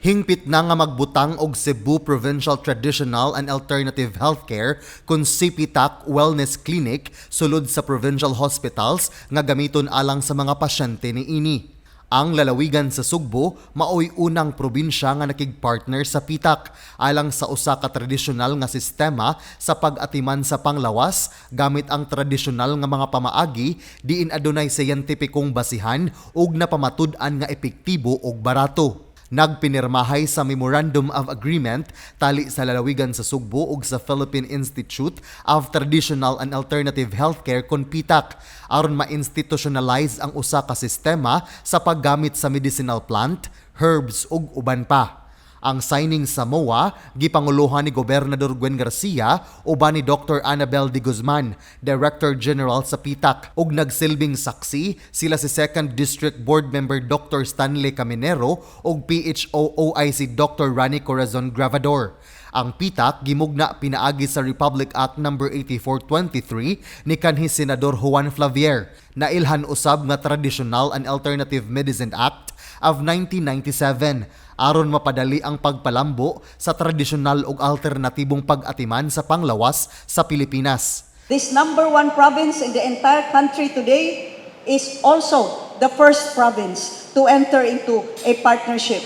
Hingpit na nga magbutang og Cebu Provincial Traditional and Alternative Healthcare kun Cp-Tahc Wellness Clinic sulod sa provincial hospitals nga gamiton alang sa mga pasyente niini. Ang lalawigan sa Sugbo maoy unang probinsya nga nakigpartner sa PITAHC alang sa usa ka tradisyonal nga sistema sa pag-atiman sa panglawas gamit ang tradisyonal nga mga pamaagi diin adunay siyentipikong basihan ug napamatud-an nga epektibo ug barato. Nagpinirmahay sa Memorandum of Agreement tali sa lalawigan sa Sugbo ug sa Philippine Institute of Traditional and Alternative Healthcare kon PITAHC aron ma-institutionalize ang usa ka sistema sa paggamit sa medicinal plant, herbs ug uban pa. Ang signing sa MOA gipanguluhan ni Gobernador Gwen Garcia uban ni Dr. Annabel de Guzman, Director General sa PITAHC, ug nagsilbing saksi sila si 2nd District Board Member Dr. Stanley Caminero ug PHO-OIC Dr. Rani Corazon Gravador. Ang PITAHC gimugna pinaagi sa Republic Act No. 8423 ni kanhi Senador Juan Flavier, nailhan usab nga Traditional and Alternative Medicine Act of 1997 aron mapadali ang pagpalambo sa tradisyonal ug alternatibong pag-atiman sa panglawas sa Pilipinas. This #1 province in the entire country today is also the first province to enter into a partnership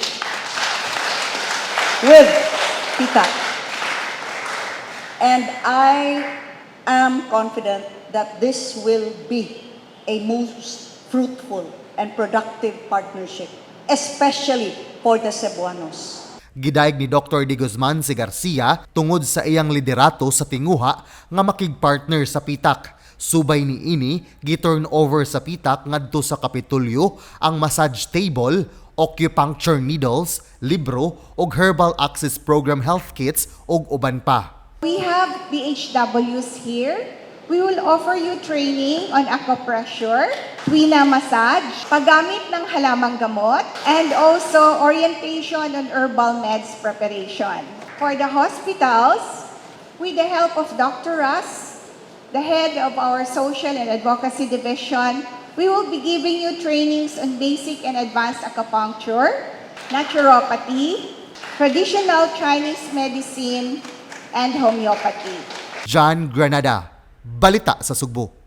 with PITAHC. And I am confident that this will be a most fruitful and productive partnership, especially for the Cebuanos. Gidayeg ni Dr. De Guzman si Garcia tungod sa iyang liderato sa tinguha nga makigpartner sa PITAHC. Subay ni ini, gi-turn over sa PITAHC ngadto sa Kapitulyo ang massage table, acupuncture needles, libro ug herbal access program health kits ug uban pa. We have BHWs here. We will offer you training on acupressure, tuina massage, paggamit ng halamang gamot, and also orientation on herbal meds preparation. For the hospitals, with the help of Dr. Russ, the head of our Social and Advocacy Division, we will be giving you trainings on basic and advanced acupuncture, naturopathy, traditional Chinese medicine, and homeopathy. John Granada, Balita sa Sugbo.